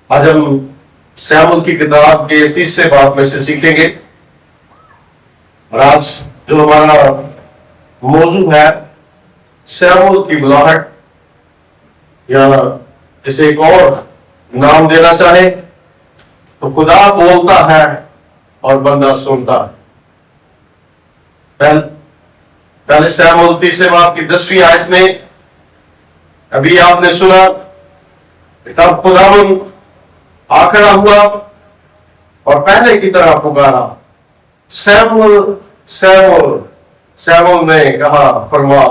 آج ہم سیمول کی کتاب کے تیسرے باب میں سے سیکھیں گے، اور آج جو ہمارا موضوع ہے سیمول کی بلاہٹ، یا جسے ایک اور نام دینا چاہے تو خدا بولتا ہے اور بندہ سنتا ہے۔ پہلے سیمول تیسرے باب کی 10ویں آیت میں ابھی آپ نے سنا، تب خداوند آ کھڑا ہوا اور پہلے کی طرح پکارا، سیمول سیمول۔ سیمول نے کہا فرما،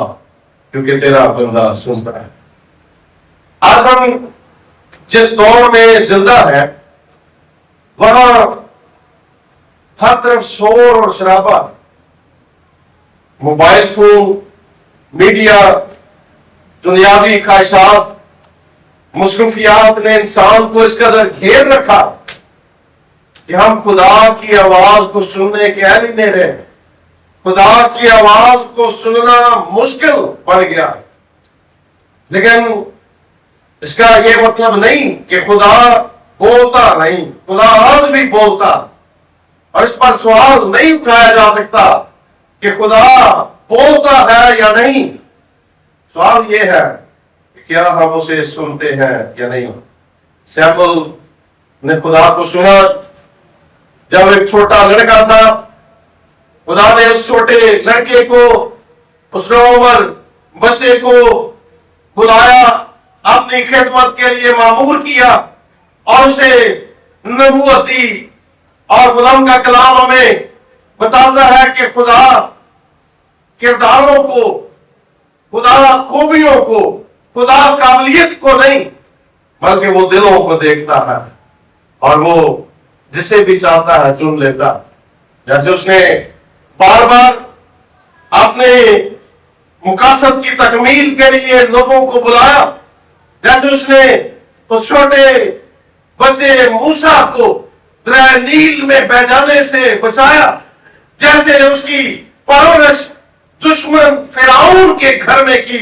کیونکہ تیرا بندہ سنتا ہے۔ آج ہم جس دور میں زندہ ہے وہاں ہر طرف شور اور شرابہ، موبائل فون، میڈیا، دنیاوی خواہشات، مصروفیات نے انسان کو اس قدر گھیر رکھا کہ ہم خدا کی آواز کو سننے کے اہل ہی نہیں رہے۔ خدا کی آواز کو سننا مشکل بن گیا، لیکن اس کا یہ مطلب نہیں کہ خدا بولتا نہیں۔ خدا آج بھی بولتا، اور اس پر سوال نہیں اٹھایا جا سکتا کہ خدا بولتا ہے یا نہیں۔ سوال یہ ہے کہ کیا ہم اسے سنتے ہیں یا نہیں۔ سیمول نے خدا کو سنا جب ایک چھوٹا لڑکا تھا۔ خدا نے اس چھوٹے لڑکے کو، اس نوعمر بچے کو بلایا، اپنی خدمت کے لیے مامور کیا اور اسے نبوت دی۔ اور خدا کا کلام ہمیں بتاتا ہے کہ خدا کرداروں کو، خدا خوبیوں کو، خدا قابلیت کو نہیں، بلکہ وہ دلوں کو دیکھتا ہے، اور وہ جسے بھی چاہتا ہے چن لیتا۔ جیسے اس نے بار بار اپنے مقاصد کی تکمیل کے لیے لوگوں کو بلایا، جیسے اس نے اس چھوٹے بچے موسیٰ کو دریا نیل میں بہہ جانے سے بچایا، جیسے اس کی پرورش دشمن فرعون کے گھر میں کی،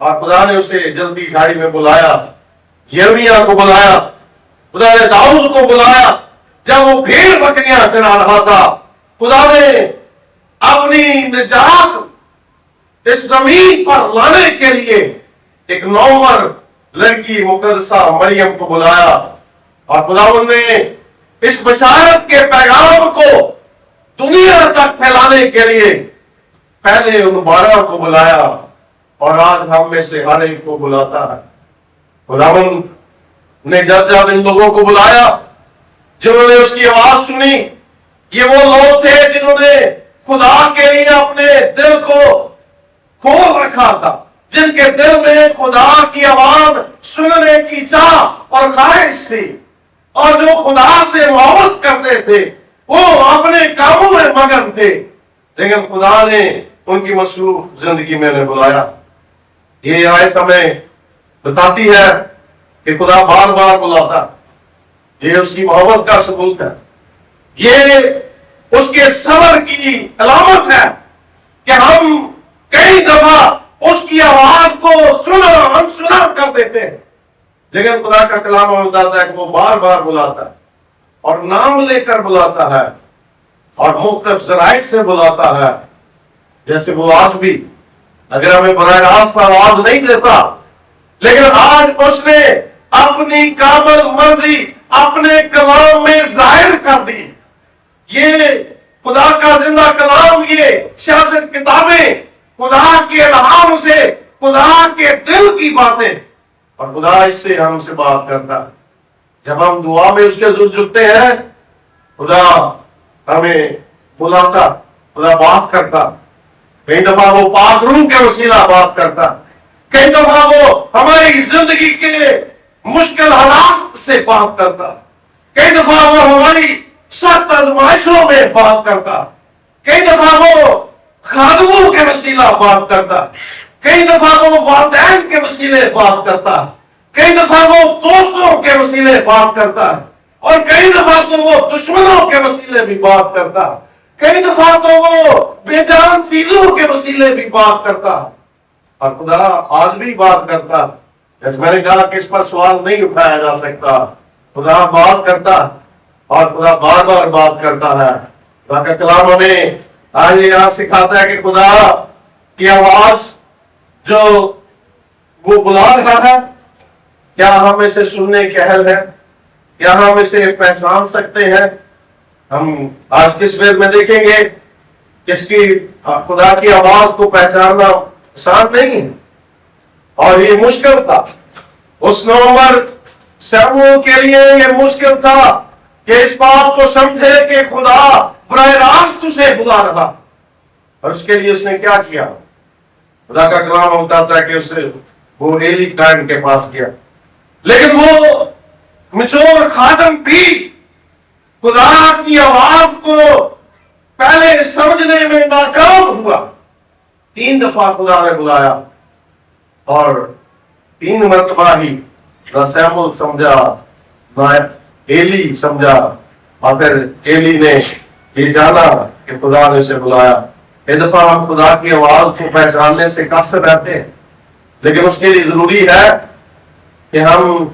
اور خدا نے اسے جلدی جھاڑی میں بلایا، یرمیہ کو بلایا، خدا نے داؤد کو بلایا جب وہ بھیڑ بکریاں چرا رہا تھا۔ خدا نے اپنی نجات اس زمین پر لانے کے لیے ایک نوعمر لڑکی مقدسہ مریم کو بلایا، اور خداوند نے اس بشارت کے پیغام کو دنیا تک پھیلانے کے لیے پہلے ان 12 کو بلایا، اور آج ہم میں سے ہر ایک کو بلاتا ہے۔ خداوند نے جب ان لوگوں کو بلایا جنہوں نے اس کی آواز سنی، یہ وہ لوگ تھے جنہوں نے خدا کے لیے اپنے دل کو کھول رکھا تھا، جن کے دل میں خدا کی آواز سننے کی چاہ اور خواہش تھی، اور جو خدا سے محبت کرتے تھے، وہ اپنے کاموں میں مگن تھے، لیکن خدا نے ان کی مصروف زندگی میں نے بلایا۔ یہ آیت ہمیں بتاتی ہے کہ خدا بار بار بلاتا، یہ اس کی محبت کا ثبوت ہے، یہ اس کے صبر کی علامت ہے کہ ہم کئی دفعہ اس کی آواز کو سنا کر دیتے ہیں، لیکن خدا کا کلام ہمیں بتاتا ہے کہ وہ بار بار بلاتا ہے، اور نام لے کر بلاتا ہے، اور مختلف ذرائع سے بلاتا ہے۔ جیسے وہ آج بھی اگر ہمیں براہ راست آواز نہیں دیتا، لیکن آج اس نے اپنی کامل مرضی اپنے کلام میں ظاہر کر دی۔ یہ خدا کا زندہ کلام، یہ سیاست کتابیں خدا کے الہام سے خدا کے دل کی باتیں، اور خدا اس سے ہم سے بات کرتا ہے۔ جب ہم دعا میں اس کے حضور جھکتے ہیں، خدا ہمیں بلاتا، خدا بات کرتا۔ کئی دفعہ وہ پاک روح کے وسیلہ بات کرتا، کئی دفعہ وہ ہماری زندگی کے مشکل حالات سے بات کرتا، کئی دفعہ وہ ہماری سخت آزمائشوں میں بات کرتا، کئی دفعہ وہ خادموں کے وسیلہ بات کرتا، کئی دفعہ وہ والدین کے وسیلے بات کرتا، کئی دفعہ وہ دوستوں کے وسیلے بات کرتا ہے، اور کئی دفعہ تو وہ دشمنوں کے وسیلے بھی بات کرتا، کئی دفعہ تو وہ بے جان چیزوں کے وسیلے بھی بات کرتا، اور خدا آج بھی بات کرتا۔ جیسے میں نے کہا کہ اس پر سوال نہیں اٹھایا جا سکتا خدا بات کرتا اور خدا بار بار بات کرتا ہے. خدا کا کلام ہمیں آج یہاں سکھاتا ہے کہ خدا کی آواز جو وہ بلا رہا ہے، کیا ہم اسے سننے کے اہل ہیں؟ کیا ہم اسے پہچان سکتے ہیں؟ ہم آج کس ویل میں دیکھیں گے کس کی خدا کی آواز کو پہچاننا آسان نہیں ہے، اور یہ مشکل تھا. اس نومبر سیموئیل کے لیے یہ مشکل تھا کہ اس بات کو سمجھے کہ خدا براہ راست اسے بلا رہا، اور اس کے لیے اس نے کیا کیا؟ خدا کا کلام بتاتا ہے کہ اسے وہ ایلی ٹائم کے پاس گیا، لیکن وہ مچور خادم بھی خدا کی آواز کو پہلے سمجھنے میں ناکام ہوا. 3 دفعہ خدا نے بلایا اور 3 مرتبہ ہی نہ سیموئیل سمجھا نہ ایلی سمجھا، اور پھر ایلی نے یہ جانا کہ خدا نے اسے بلایا. ایک دفعہ ہم خدا کی آواز کو پہچاننے سے قاصر رہتے ہیں، لیکن اس کے لیے ضروری ہے کہ ہم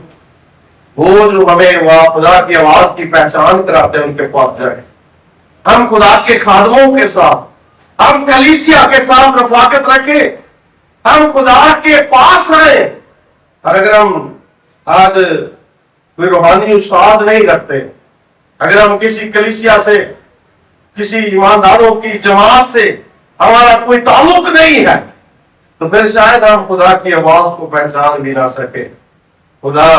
وہ جو ہمیں وہاں خدا کی آواز کی پہچان کراتے ہیں ان کے پاس جائیں. ہم خدا کے خادموں کے ساتھ، ہم کلیسیا کے ساتھ رفاقت رکھیں، ہم خدا کے پاس رہیں. اور اگر ہم آج کوئی روحانی استاد نہیں رکھتے، اگر ہم کسی کلیسیا سے، کسی ایمانداروں کی جماعت سے ہمارا کوئی تعلق نہیں ہے، تو پھر شاید ہم خدا کی آواز کو پہچان بھی نہ سکے. خدا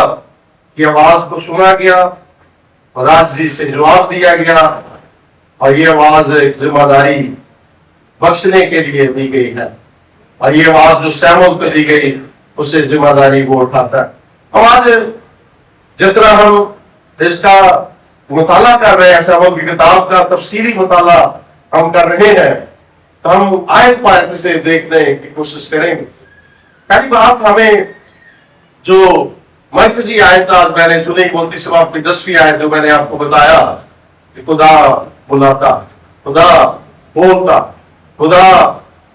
کی آواز کو سنا گیا، خدا جی سے جواب دیا گیا، اور یہ آواز ایک ذمہ داری بخشنے کے لیے دی گئی ہے، اور یہ آواز جو سیموئیل پہ دی گئی اسے ذمہ داری وہ اٹھاتا ہے. اب آج جس طرح ہم اس کا مطالعہ کر رہے ہیں، سیموئیل کی کتاب کا تفسیری مطالعہ ہم کر رہے ہیں، تو ہم آیت پایت سے دیکھنے کی کوشش کریں گے. پہلی بات ہمیں جو مرکزی آیت آج میں نے چنی، 29 باب کی 10ویں آیت جو میں نے آپ کو بتایا کہ خدا بلاتا، خدا بولتا، خدا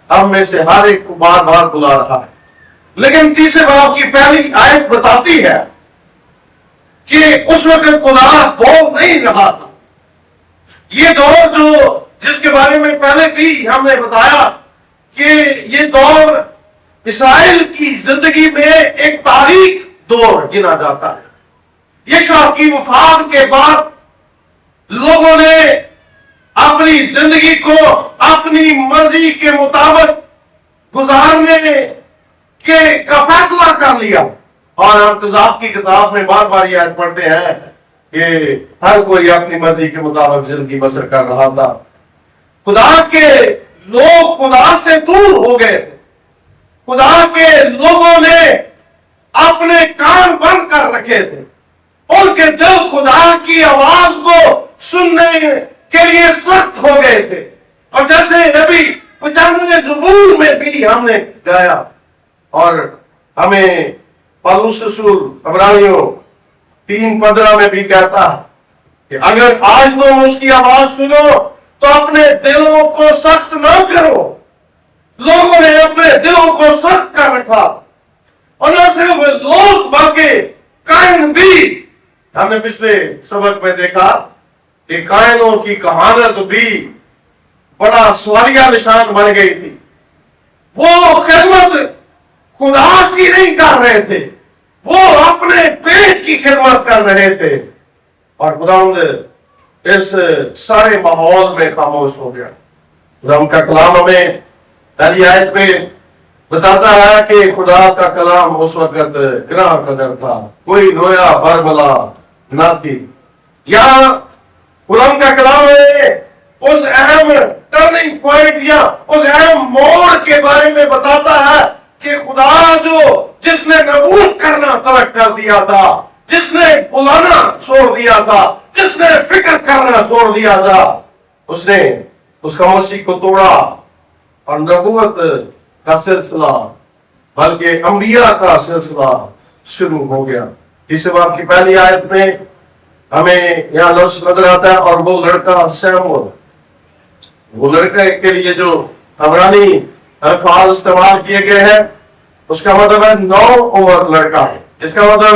ہم میں سے ہر ایک کو بار بار بلا رہا ہے. لیکن 30 باب کی پہلی آیت بتاتی ہے کہ اس وقت خدا بول نہیں رہا تھا. یہ دور جو جس کے بارے میں پہلے بھی ہم نے بتایا کہ یہ دور اسرائیل کی زندگی میں ایک تاریخ دور گنا جاتا ہے. یشوع کی وفات کے بعد لوگوں نے اپنی زندگی کو اپنی مرضی کے مطابق گزارنے کا فیصلہ کر لیا، اور ہم قضات کی کتاب میں بار بار یہ آیت پڑھتے ہیں کہ ہر کوئی اپنی مرضی کے مطابق زندگی بسر کر رہا تھا. خدا کے لوگ خدا سے دور ہو گئے تھے. خدا کے لوگوں نے اپنے کان بند کر رکھے تھے، ان کے دل خدا کی آواز کو سننے کے لیے سخت ہو گئے تھے. اور جیسے ابھی 95 زبور میں بھی ہم نے گایا، اور ہمیں پالوس رسول عبرانیوں 3:15 میں بھی کہتا ہے کہ اگر آج تم اس کی آواز سنو تو اپنے دلوں کو سخت نہ کرو. لوگوں نے اپنے دلوں کو سخت کر رکھا، اور نہ صرف لوگ بلکہ کائن بھی. ہم نے پچھلے سبق میں دیکھا کہ کائنوں کی کہانت بھی بڑا سوالیہ نشان بن گئی تھی. وہ خدمت خدا کی نہیں کر رہے تھے، وہ اپنے پیٹ کی خدمت کر رہے تھے، اور خداوند اس سارے ماحول میں خاموش ہو گیا. خدا کا کلام ہمیں پہلی آیت میں بتاتا ہے کہ خدا کا کلام اس وقت گراں قدر تھا، کوئی رویا بربلا نہ تھی. یہاں خدا کا کلام ہے اس اہم ٹرننگ پوائنٹ یا اس اہم موڑ کے بارے میں بتاتا ہے کہ خدا جس نے نبوت کرنا ترک کر دیا تھا، جس نے بلانا چھوڑ دیا تھا، جس نے فکر کرنا چھوڑ دیا تھا، اس نے اس خاموشی کو توڑا اور نبوت کا سلسلہ بلکہ انبیاء کا سلسلہ شروع ہو گیا. اس باب کی پہلی آیت میں ہمیں یہاں لفظ نظر آتا ہے، اور وہ لڑکا سیموئیل. وہ لڑکے کے لیے جو عبرانی الفاظ استعمال کیے گئے ہیں اس کا مطلب ہے 9 عمر لڑکا ہے. اس کا مطلب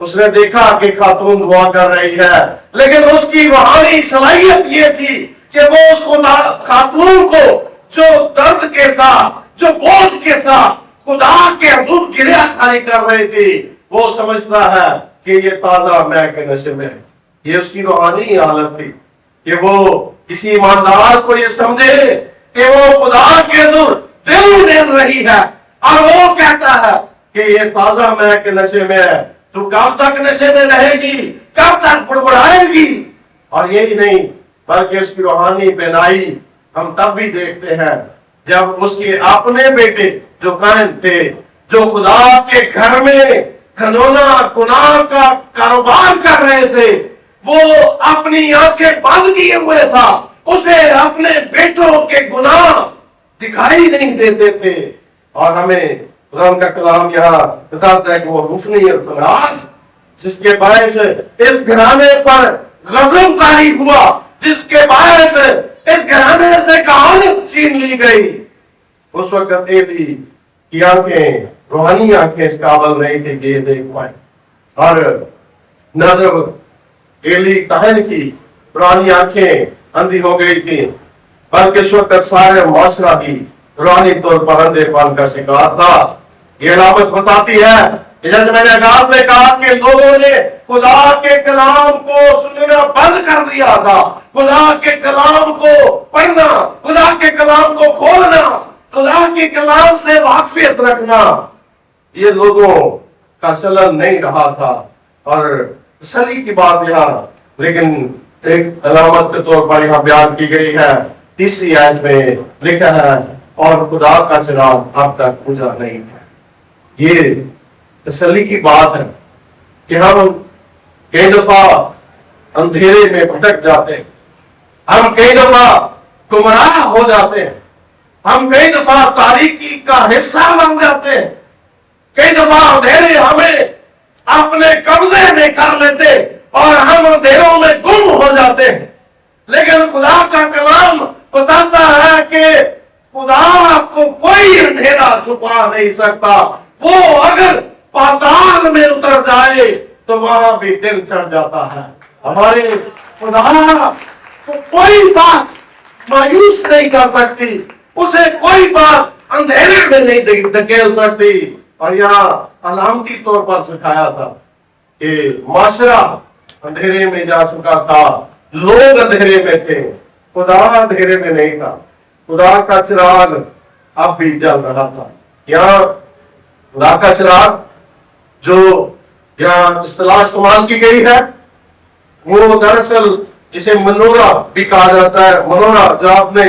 اس نے دیکھا کہ خاتون دعا کر رہی ہے، لیکن اس کی روحانی صلاحیت یہ تھی کہ وہ اس کو خاتون کو جو درد کے ساتھ، جو بوجھ کے ساتھ خدا کے حضور گریہ خاری کر رہی تھی، وہ سمجھتا ہے کہ یہ تازہ مے کے نشے میں ہے۔ یہ اس کی روحانی حالت تھی کہ وہ کسی ایماندار کو یہ سمجھے کہ وہ خدا کے حضور دل ڈیل رہی ہے، اور وہ کہتا ہے کہ یہ تازہ مے کے نشے میں ہے، تو کب تک نشے میں رہے گی، کب تک بڑبڑائے گی؟ اور یہی نہیں بلکہ اس کی روحانی بینائی ہم تب بھی دیکھتے ہیں جب اس کے اپنے بیٹے جو قائم تھے، جو خدا کے گھر میں کھلونا گناہ کا کاروبار کر رہے تھے، وہ اپنی آنکھیں بند کیے ہوئے تھا، اسے اپنے بیٹوں کے گناہ دکھائی نہیں دیتے تھے۔ اور ہمیں خدا کا کلام یہاں بتاتا ہے کہ وہ رفنی الفراز جس کے باعث اس گھرانے پر غضب طاری ہوا، جس کے باعث اس گھرانے سے کہانت چھین لی گئی، اس وقت ایلی کی آنکھیں، روحانی آنکھیں اس قابل نہیں تھی کہ یہ دیکھ پائیں، اور نظر ایلی کہن کی روحانی آنکھیں اندھی ہو گئی تھی، بلکہ اس وقت سارے معاشرہ بھی روحانی طور پر اندھے پن کا شکار تھا۔ یہ علامت بتاتی ہے کہ جیسے میں نے آغاز میں کہا کہ لوگوں نے خدا کے کلام کو سننا بند کر دیا تھا، خدا کے کلام کو پڑھنا، خدا کے کلام کو کھولنا، خدا کے کلام سے واقفیت رکھنا یہ لوگوں کا چلن نہیں رہا تھا۔ اور تسلی کی بات یہاں لیکن ایک علامت کے طور پر یہاں بیان کی گئی ہے، تیسری آیت میں لکھا ہے اور خدا کا چراغ اب تک بجھا نہیں تھا۔ یہ تسلی کی بات ہے کہ ہم کئی دفعہ اندھیرے میں بھٹک جاتے ہیں، ہم کئی دفعہ گمراہ ہو جاتے ہیں، ہم کئی دفعہ تاریکی کا حصہ بن جاتے ہیں، کئی دفعہ اندھیرے ہمیں اپنے قبضے میں کر لیتے اور ہم اندھیروں میں گم ہو جاتے ہیں، لیکن خدا کا کلام بتاتا ہے کہ خدا کو کوئی اندھیرا چھپا نہیں سکتا، وہ اگر پاتال میں اتر جائے تو وہاں بھی دل چڑھ جاتا ہے۔ ہمارے خدا کو کوئی بات مایوس نہیں کر سکتی، اسے کوئی بات اندھیرے میں نہیں دھکیل سکتی۔ اور یہاں علامتی طور پر سکھایا تھا کہ معاشرہ اندھیرے میں جا چکا تھا، لوگ اندھیرے میں تھے، خدا اندھیرے میں نہیں تھا، خدا کا چراغ اب بھی جل رہا تھا۔ یہاں خدا کا چراغ جو یہاں اصطلاح استعمال کی گئی ہے وہ دراصل جسے منورہ بھی کہا جاتا ہے۔ منورہ جو آپ نے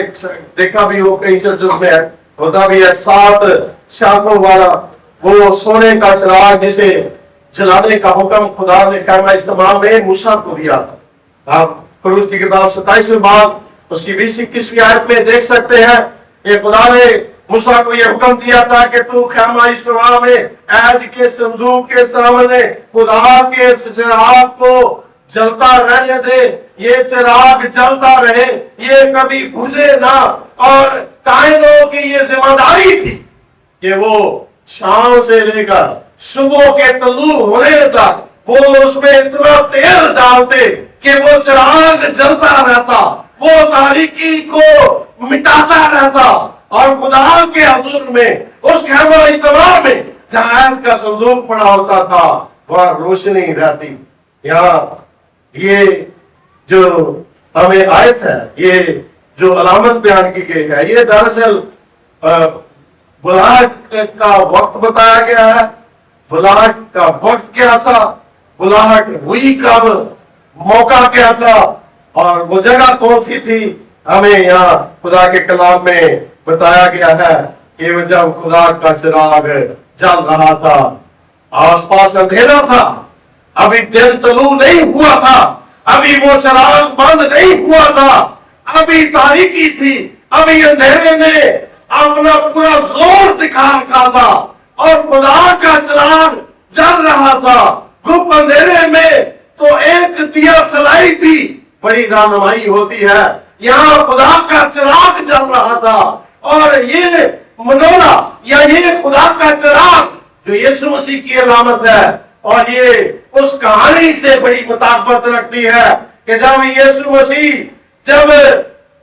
دیکھا بھی ہو کئی چرچز میں ہے، ہوتا بھی ہے 7 شاخوں والا وہ سونے کا چراغ جسے جلانے کا حکم خدا نے خیمہ اجتماع میں موسیٰ کو دیا تھا۔ آپ خروج کی کتاب 27 باب اس کی 20-21 آیت میں دیکھ سکتے ہیں کہ خدا نے موسیٰ کو یہ حکم دیا تھا کہ تو خیمہ اجتماع میں عہد کے صندوق کے سامنے خدا کے اس چراغ کو جلتا رہنے دے، یہ چراغ جلتا رہے، یہ کبھی بجھے نہ۔ اور کائنوں کی یہ ذمہ داری تھی کہ وہ شام سے لے کر صبح کے طلوع ہونے تک وہ اس میں اتنا تیل ڈالتے کہ وہ چراغ جلتا رہتا، وہ تاریکی کو مٹاتا رہتا، اور خدا کے حضور میں اس خیمہ اجتماع میں جہاں عہد کا صندوق پڑا ہوتا تھا وہاں روشنی رہتی۔ یہاں یہ جو ہمیں آیت ہے، یہ جو علامت بیان کی گئی ہے، یہ دراصل بلاٹ کا وقت بتایا گیا ہے۔ بلاٹ کا وقت کیا تھا، بلاٹ ہوئی کب، موقع کیا تھا، اور وہ جگہ کون سی تھی، ہمیں یہاں خدا کے کلام میں بتایا گیا ہے کہ وہ جب خدا کا چراغ جل رہا تھا، آس پاس اندھیرا تھا، ابھی دن طلوع نہیں ہوا تھا، ابھی وہ چراغ بند نہیں ہوا تھا، ابھی تاریکی تھی، ابھی اندھیرے نے اپنا پورا زور دکھا رکھا تھا، اور خدا کا چراغ جل رہا تھا۔ گپ اندھیرے میں تو ایک دیا سلائی بھی بڑی رہنمائی ہوتی ہے، یہاں خدا کا چراغ جل رہا تھا، اور یہ منورہ یا یہ خدا کا چراغ جو یسوع مسیح کی علامت ہے، اور یہ اس کہانی سے بڑی مطابقت رکھتی ہے کہ جب یسوع مسیح جب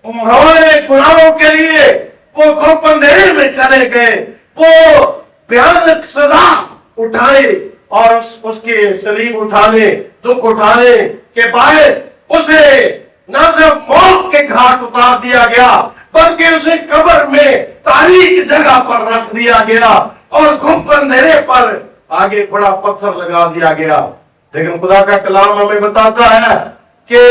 ہمارے گناہوں کے لیے وہ گھوپ اندھیرے میں چلے گئے، وہ بھیانک سزا اٹھائے اور اس کے صلیب اٹھانے، دکھ اٹھانے کے باعث اسے نہ صرف موت کے گھاٹ اتار دیا گیا بلکہ اسے قبر میں تاریک جگہ پر رکھ دیا گیا اور گھوپ اندھیرے پر آگے بڑا پتھر لگا دیا گیا۔ لیکن خدا کا کلام ہمیں بتاتا ہے کہ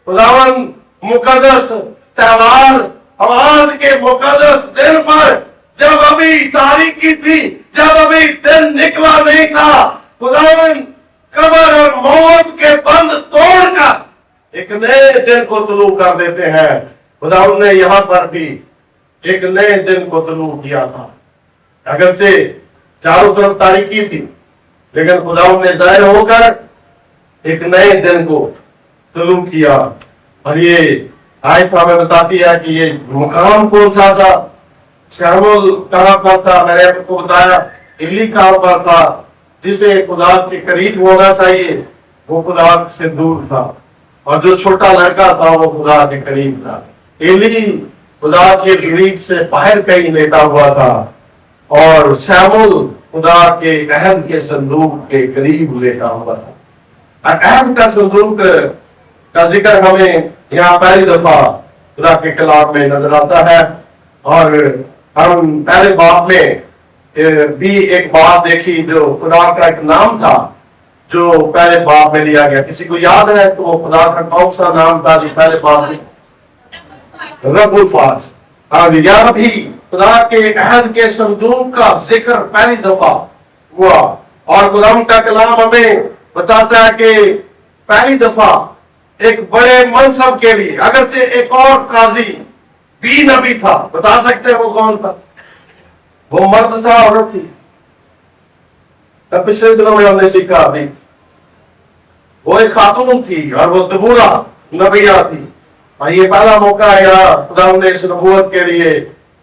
خداوند مقدس تہوار، آج کے مقدس دن پر جب ابھی تاریکی تھی، جب ابھی دن نکلا نہیں تھا، خداوند قبر اور موت کے بند توڑ کر ایک نئے دن کو طلوع کر دیتے ہیں۔ خداوند نے یہاں پر بھی ایک نئے دن کو طلوع کیا تھا، اگرچہ چاروں طرف تاریکی تھی لیکن خداوند نے ظاہر ہو کر ایک نئے دن کو طلوع کیا۔ اور یہ آیت ہمیں بتاتی ہے کہ یہ مقام کون سا تھا، شامل کہاں پر تھا، میں نے آپ کو بتایا ایلی کہاں پر تھا، جسے خدا کے قریب ہونا چاہیے وہ خدا سے دور تھا، اور جو چھوٹا لڑکا تھا وہ خدا کے قریب تھا۔ ایلی خدا کے قریب سے باہر کہیں لیٹا ہوا تھا اور شامل خدا کے عہد کے صندوق کے قریب لیٹا ہوا تھا۔ عہد کا صندوق کا ذکر ہمیں یہاں پہلی دفعہ خدا کے کلام میں نظر آتا ہے، اور ہم پہلے باب میں بھی ایک بات دیکھی جو خدا کا ایک نام تھا جو پہلے باب میں لیا گیا۔ کسی کو یاد ہے تو وہ خدا کا کون سا نام تھا جو پہلے باب میں؟ رب الفاظ۔ ہاں جی، یہاں بھی خدا کے عہد کے صندوق کا ذکر پہلی دفعہ ہوا، اور خدا کا کلام ہمیں بتاتا ہے کہ پہلی دفعہ ایک بڑے منصب کے لیے، اگرچہ ایک اور قاضی بھی نبی تھا، بتا سکتے ہیں وہ کون تھا؟ وہ مرد تھا، عورت تھی؟ تب پچھلے دنوں میں ہم نے سیکھا تھی وہ ایک خاتون تھی اور وہ دبورہ نبیہ تھی، اور یہ پہلا موقع ہے خدا نے اس نبوت کے لیے،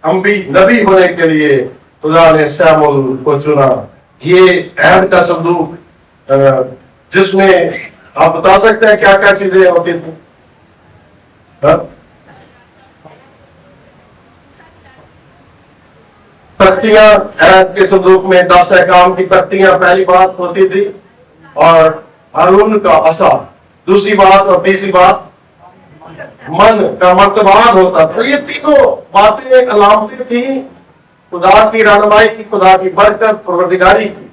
ہم بھی نبی ہونے کے لیے خدا نے شامل کو چنا۔ یہ عہد کا صندوق جس میں آپ بتا سکتے ہیں کیا کیا چیزیں ہوتی تھی؟ تختیاں، عہد کے صندوق میں 10 احکام کی تختیاں پہلی بات ہوتی تھی، اور ہارون کا عصا دوسری بات، اور تیسری بات من کا مرتبان ہوتا تھا۔ یہ تینوں باتیں علامتیں تھیں خدا کی رہنمائی، خدا کی برکت، پروردگاری کی۔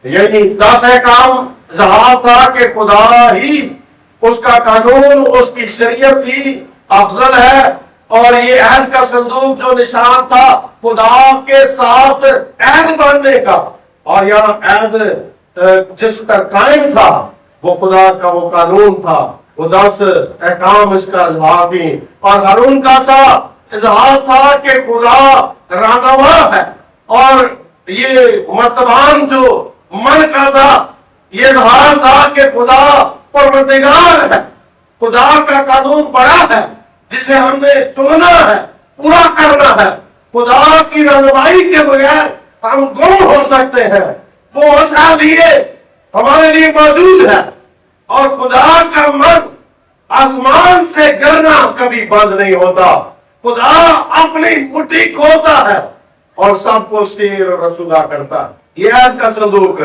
یعنی 10 احکام اظہار تھا کہ خدا ہی، اس کا قانون، اس کی شریعت ہی افضل ہے، اور یہ عہد کا صندوق جو نشان تھا خدا کے ساتھ عہد بننے کا، اور یہاں عہد جس پر قائم تھا وہ خدا کا وہ قانون تھا، وہ 10 احکام اس کا اظہار تھی، اور ہارون کا سا اظہار تھا کہ خدا رہنما ہے، اور یہ مرتبان جو من کا تھا یہ اظہار تھا کہ خدا پروردگار ہے، خدا کا قانون بڑا ہے جسے ہم نے سننا ہے، پورا کرنا ہے۔ خدا کی رہنمائی کے بغیر ہم گم ہو سکتے ہیں، وہ ہمارے لیے ہمارے لیے موجود ہے، اور خدا کا من آسمان سے گرنا کبھی بند نہیں ہوتا۔ خدا اپنی مٹھی کھولتا ہے اور سب کو سیر اور رسولہ کرتا ہے۔ یہ عہد کا صندوق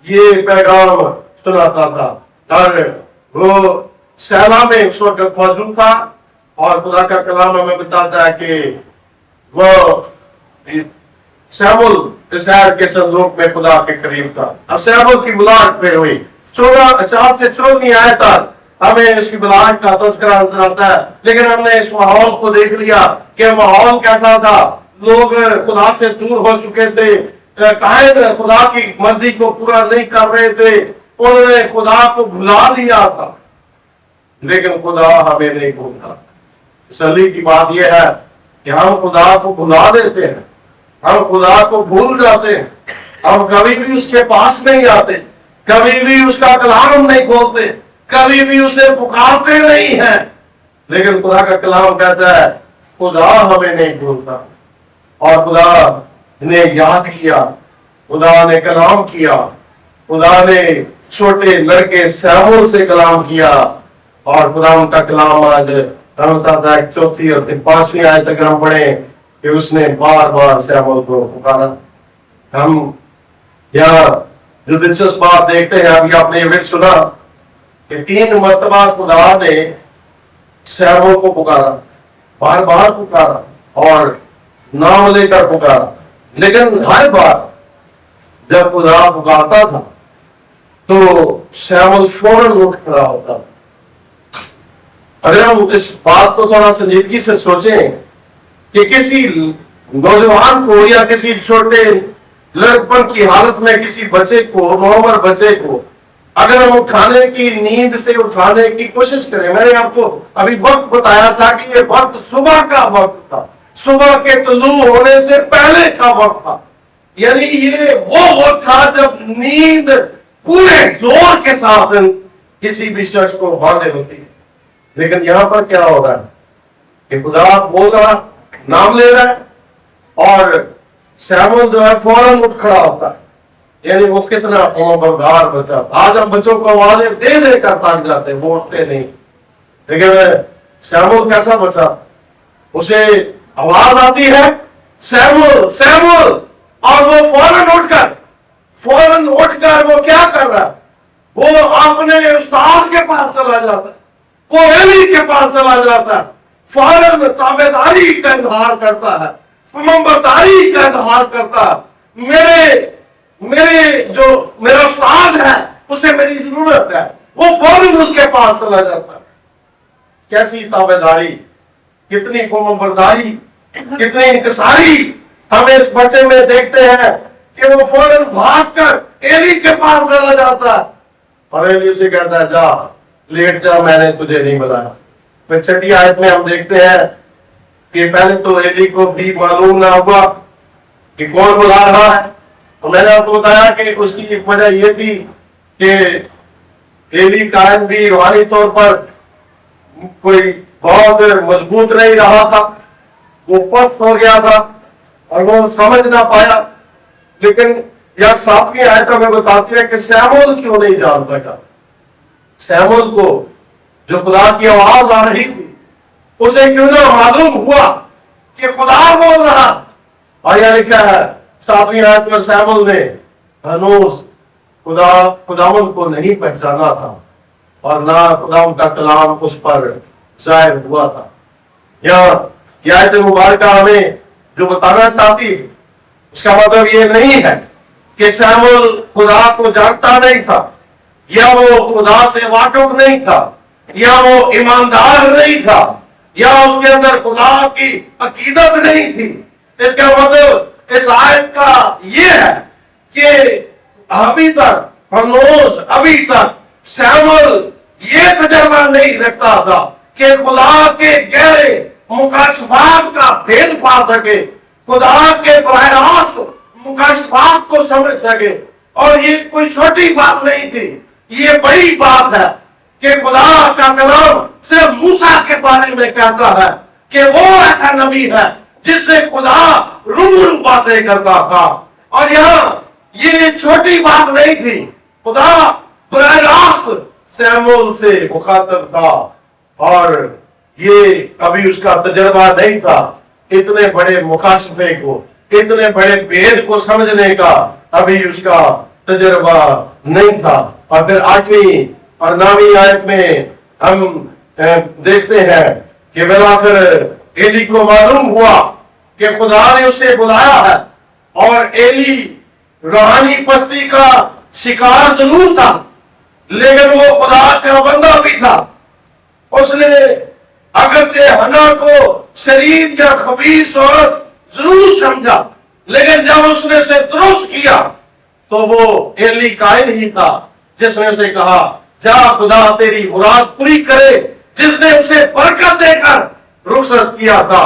یہ پیغام سناتا تھا، اور وہ سیلا میں اس وقت موجود تھا، اور خدا کا کلام ہمیں بتاتا ہے کہ وہ شامل اس عہد کے صندوق میں خدا کے قریب تھا۔ اب شامل کی بلاٹ پھر ہوئی 4 سے 14 آیت تک ہمیں اس کی بلاٹ کا تذکرہ نظر آتا ہے، لیکن ہم نے اس ماحول کو دیکھ لیا کہ ماحول کیسا تھا۔ لوگ خدا سے دور ہو چکے تھے، قائد خدا کی مرضی کو پورا نہیں کر رہے تھے، انہوں نے خدا کو بھلا دیا تھا، لیکن خدا ہمیں نہیں بھولتا۔ تسلی کی بات یہ ہے کہ ہم خدا کو بھلا دیتے ہیں، ہم خدا کو بھول جاتے ہیں، ہم کبھی بھی اس کے پاس نہیں آتے، کبھی بھی اس کا کلام نہیں کھولتے، کبھی بھی اسے پکارتے نہیں ہیں، لیکن خدا کا کلام کہتا ہے خدا ہمیں نہیں بھولتا، اور خدا نے یاد کیا، خدا نے کلام کیا، خدا نے چھوٹے لڑکے سیمول سے کلام کیا، اور خدا ان کا کلام آج ہم بتاتا ہے 4 اور 5 آیت تک ہم پڑھیں کہ اس نے بار بار سیمول کو پکارا۔ ہم یہاں جو دلچسپ بات دیکھتے ہیں، ابھی آپ نے یہ سنا کہ 3 مرتبہ خدا نے سیمول کو پکارا، بار بار پکارا اور نام لے کر پکارا، لیکن ہر بار جب خدا پکارتا تھا تو سیمول فوراً اٹھ کھڑا ہوتا تھا۔ اگر ہم اس بات کو تھوڑا سنجیدگی سے سوچیں کہ کسی نوجوان کو یا کسی چھوٹے لڑکپن کی حالت میں کسی بچے کو، نوعمر بچے کو اگر ہم اٹھانے کی، نیند سے اٹھانے کی کوشش کریں، میں نے آپ کو ابھی وقت بتایا تھا کہ یہ وقت صبح کا وقت تھا، صبح کے طلوع ہونے سے پہلے کا وقت تھا، یعنی یہ وہ وقت تھا جب نیند پورے زور کے ساتھ کسی بھی شخص کو باندھے ہوتی ہے۔ لیکن یہاں پر کیا ہو رہا ہے کہ خدا بول رہا، نام لے رہا ہے، اور سیمول جو ہے فوراً اٹھ کھڑا ہوتا ہے۔ یعنی وہ کتنا بردار بچہ تھا۔ آج ہم بچوں کو آوازیں دے دے کر تھک جاتے، وہ اٹھتے نہیں، لیکن سیمول کیسا بچہ تھا؟ اسے آواز آتی ہے سیمول سیمول، اور وہ فوراً اٹھ کر وہ کیا کر رہا ہے؟ وہ اپنے استاد کے پاس چلا جاتا ہے، وہ ایلی کے پاس چلا جاتا ہے، فوراً تابعداری کا اظہار کرتا ہے، فرمانبرداری کا اظہار کرتا ہے۔ میرا استاد ہے، اسے میری ضرورت ہے، وہ فوراً اس کے پاس چلا جاتا ہے۔ کیسی تابعداری، کتنی فرمانبرداری، کتنی انکساری ہم اس بچے میں دیکھتے ہیں کہ وہ فوراً بھاگ کر ایلی کے پاس چلا جاتا ہے، اور ایلی اسے کہتا ہے جا لیٹ جا، میں نے تجھے نہیں بلایا۔ پھر 6 آیت میں ہم دیکھتے ہیں کہ پہلے تو ایلی کو بھی معلوم نہ ہوا کہ کون بلا رہا ہے، تو میں نے آپ کو بتایا کہ اس کی وجہ یہ تھی کہ ایلی کائن بھی روحانی طور پر کوئی بہت مضبوط نہیں رہا تھا، وہ پست ہو گیا تھا اور وہ سمجھ نہ پایا۔ لیکن یا 7ویں آیت میں بتاتی ہے کہ سیمول کیوں نہیں جان سکا۔ سیمول کو جو خدا کی آواز آ رہی تھی، اسے کیوں نہ معلوم ہوا کہ خدا بول رہا؟ اور یہ لکھا ہے 7ویں آیت میں سیمول نے ہنوز خداوند کو نہیں پہچانا تھا، اور نہ خداوند کا کلام اس پر ظاہر ہوا تھا۔ یہاں یہ آیت مبارکہ ہمیں جو بتانا چاہتی ہے، اس کا مطلب یہ نہیں ہے کہ سیمول خدا کو جانتا نہیں تھا، یا وہ خدا سے واقف نہیں تھا، یا وہ ایماندار نہیں تھا، یا اس کے اندر خدا کی عقیدت نہیں تھی۔ اس کا مطلب اس آیت کا یہ ہے کہ ابھی تک سیمول یہ تجربہ نہیں رکھتا تھا کہ خدا کے گہرے مکاشفات کا بھید پا سکے، خدا کے براہ راست مکاشفات کو سمجھ سکے۔ اور یہ کوئی چھوٹی بات نہیں تھی، یہ بڑی بات ہے کہ خدا کا کلام صرف موسیٰ کے بارے میں کہتا ہے کہ وہ ایسا نبی ہے جس سے خدا روبرو باتیں کرتا تھا۔ اور یہاں یہ چھوٹی بات نہیں تھی، خدا براہ راست سیمول سے مخاطب تھا، اور یہ ابھی اس کا تجربہ نہیں تھا اتنے بڑے مکاشفے کو، اتنے بڑے بھید کو سمجھنے کا ابھی اس کا تجربہ نہیں تھا۔ اور پھر 8ویں اور 9ویں آیت میں ہم دیکھتے ہیں کہ بالآخر ایلی کو معلوم ہوا کہ خدا نے اسے بلایا ہے، اور ایلی روحانی پستی کا شکار ضرور تھا، لیکن وہ خدا کا بندہ بھی تھا۔ اس نے اگرچہ حنا کو شریر یا خبیث عورت ضرور سمجھا، لیکن جب اس نے اسے درست کیا تو وہ ایلی کائن ہی تھا جس نے اسے کہا جا خدا تیری مراد پوری کرے، جس نے اسے برکت دے کر رخصت کیا تھا،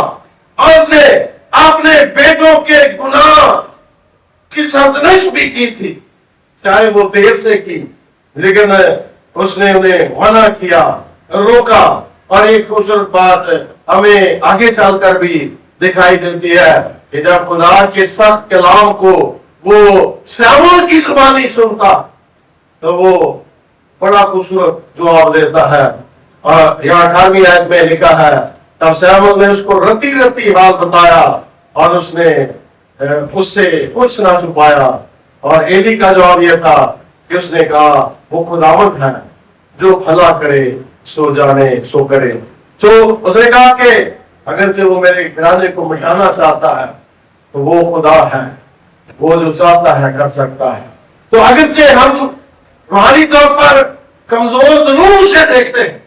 اور اس نے اپنے بیٹوں کے گناہ کی سرزنش بھی کی تھی، چاہے وہ دیر سے کی، لیکن اس نے انہیں منع کیا، روکا۔ اور ایک خوبصورت بات ہمیں آگے چل کر بھی دکھائی دیتی ہے کہ جب خدا کے سخت کلام کو وہ سیمول کی زبانی سنتا تو وہ بڑا خوبصورت جواب دیتا ہے، اور یہاں 18ویں آیت میں لکھا ہے تب سیموئیل نے اس کو رتی رتی حال بتایا اور اس نے اس سے کچھ نہ چھپایا۔ اور ایلی کا جواب یہ تھا کہ اس نے کہا وہ خداوند ہے جو بھلا کرے سو جانے سو کرے۔ تو اس نے کہا کہ اگرچہ وہ میرے گھرانے کو مٹانا چاہتا ہے تو وہ خدا ہے، وہ جو چاہتا ہے کر سکتا ہے۔ تو اگرچہ ہم روحانی طور پر کمزور ضرور اسے دیکھتے ہیں،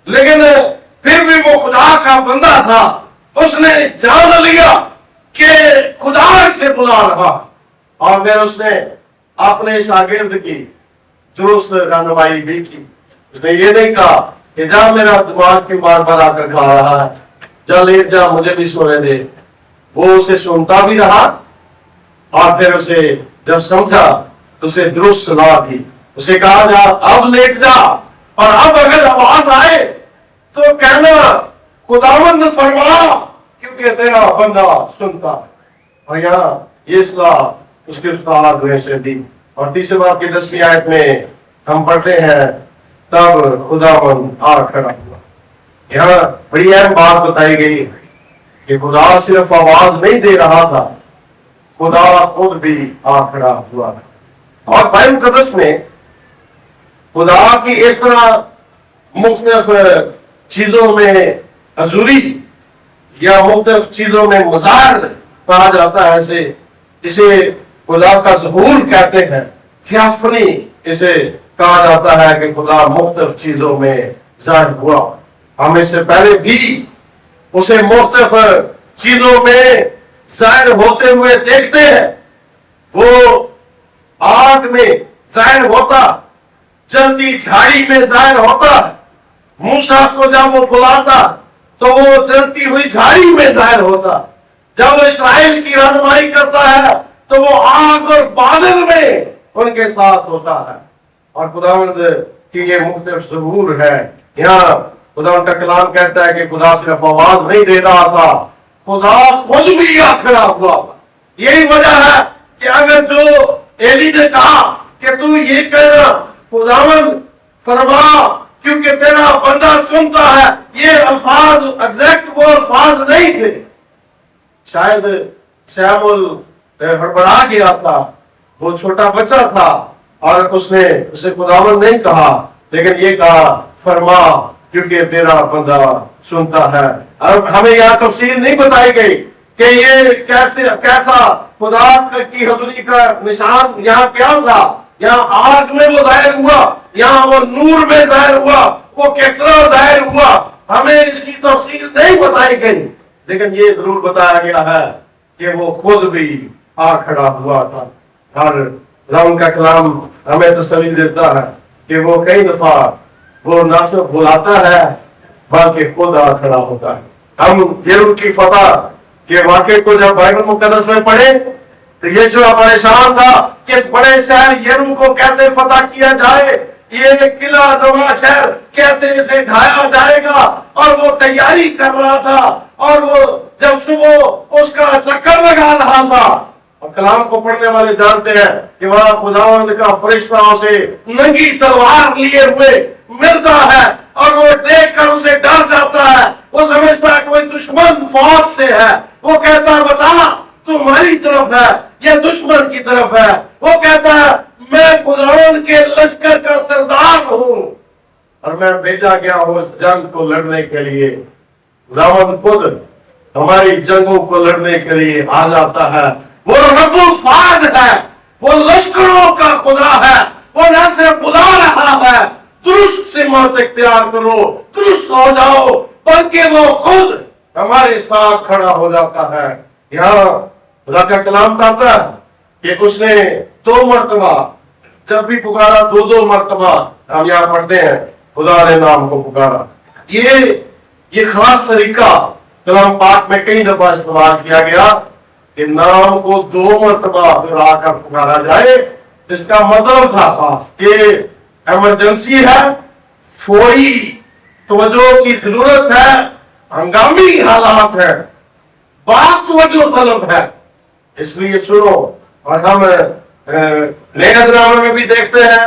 لیکن پھر بھی وہ خدا کا بندہ تھا۔ اس نے جان لیا کہ خدا اسے بلا رہا، اور پھر اس نے اپنے شاگرد کی درست رہنمائی بھی کی۔ اس نے یہ نہیں کہا کہ جا میرا دماغ کیوں بار بار آ کر کھا رہا ہے، جا لیٹ جا مجھے بھی سونے دے۔ وہ اسے سنتا بھی رہا، اور پھر اسے جب سمجھا تو اسے درست صلاح دی۔ اسے کہا جا اب لیٹ جا، اور اب اگر آواز آئے تو کہنا خداوند فرما، کیونکہ تیرا بندہ سنتا ہے۔ اور یہاں یہ صلاح اس کے استاد نے اسے دی۔ اور تیسرے باب کی 10ویں آیت میں ہم پڑھتے ہیں تب خداوند آ کھڑا ہوا۔ یہاں بڑی اہم بات بتائی گئی کہ خدا صرف آواز نہیں دے رہا تھا، خدا خود بھی آ کھڑا ہوا۔ اور بائبل مقدس میں خدا کی اس طرح مختلف چیزوں میں حضوری یا مختلف چیزوں میں مظاہر کہا جاتا ہے، اسے خدا کا ظہور کہتے ہیں، تھیافنی اسے کہا جاتا ہے کہ خدا مختلف چیزوں میں ظاہر ہوا۔ ہم اس سے پہلے بھی اسے مختلف چیزوں میں ظاہر ہوتے ہوئے دیکھتے ہیں۔ وہ آگ میں ظاہر ہوتا، جلتی جھاڑی میں ظاہر ہوتا۔ موسیٰ کو جب وہ بلاتا تو وہ جلتی ہوئی جھاڑی میں ظاہر ہوتا۔ جب وہ اسرائیل کی رہنمائی کرتا ہے تو وہ آگ اور بادل میں ان کے ساتھ ہوتا ہے۔ اور خداوند کی یہ مختلف ظہور ہے۔ یہاں خداوند کا کلام کہتا ہے کہ خدا صرف آواز نہیں دے رہا تھا، خدا خود بھی آ کھڑا ہوا۔ یہی وجہ ہے کہ اگر جو ایلی نے کہا کہ تو یہ کہنا خداوند فرما کیونکہ تیرا بندہ سنتا ہے، یہ الفاظ ایگزیکٹ وہ الفاظ نہیں تھے۔ شاید سیموئیل ہڑبڑا گیا تھا، وہ چھوٹا بچہ تھا، اور اس نے اسے خداوند نہیں کہا، لیکن یہ کہا فرما کیونکہ تیرا بندہ سنتا ہے۔ اب ہمیں یہاں تفصیل نہیں بتائی گئی کہ یہ کیسا خدا کی حضوری کا نشان یہاں کیا تھا۔ یہاں آگ میں وہ ظاہر ہوا، یہاں وہ نور میں ظاہر ہوا، وہ کس طرح ظاہر ہوا ہمیں اس کی تفصیل نہیں بتائی گئی، لیکن یہ ضرور بتایا گیا ہے کہ وہ خود بھی آ کھڑا ہوا تھا۔ اور خداوند کا کلام ہمیں تسلی دیتا ہے کہ وہ کئی دفعہ وہ نہ صرف بلاتا ہے بلکہ خود آ کھڑا ہوتا ہے۔ ہم یریکو کی فتح کے واقعے کو جب بائبل مقدس میں پڑھیں تو یسوع پریشان تھا کہ اس بڑے شہر یریکو کو کیسے فتح کیا جائے، یہ قلعہ نما شہر کیسے اسے ڈھایا جائے گا، اور وہ تیاری کر رہا تھا، اور وہ جب صبح اس کا چکر لگا رہا تھا۔ اور کلام کو پڑھنے والے جانتے ہیں کہ وہاں خداوند کا فرشتہ اسے ننگی تلوار لیے ہوئے ملتا ہے، اور وہ دیکھ کر اسے ڈر جاتا ہے۔ وہ سمجھتا ہے کوئی دشمن فوج سے ہے۔ وہ کہتا ہے بتا تمہاری طرف ہے یا دشمن کی طرف ہے؟ وہ کہتا ہے میں خداوند کے لشکر کا سردار ہوں، اور میں بھیجا گیا ہوں اس جنگ کو لڑنے کے لیے۔ خداوند خود ہماری جنگوں کو لڑنے کے لیے آ جاتا ہے۔ وہ رب الفاظ ہے، وہ لشکروں کا خدا ہے۔ وہ نہ صرف بلا رہا ہے درست سمت اختیار کرو، درست ہو جاؤ، بلکہ وہ خود ہمارے ساتھ کھڑا ہو جاتا ہے۔ یہاں خدا کا کلام کہتا ہے کہ اس نے 2 مرتبہ جب بھی پکارا، 2 مرتبہ ہم یہاں پڑھتے ہیں خدا نے نام کو پکارا۔ یہ خاص طریقہ کلام پاک میں کئی دفعہ استعمال کیا گیا کہ نام کو 2 مرتبہ پھر آ کر پکارا جائے۔ اس کا مطلب تھا خاص کہ ایمرجنسی ہے، فوری توجہ کی ضرورت ہے، ہنگامی حالات ہے، بات توجہ طلب ہے، اس لیے سنو۔ اور ہم نئے نامے میں بھی دیکھتے ہیں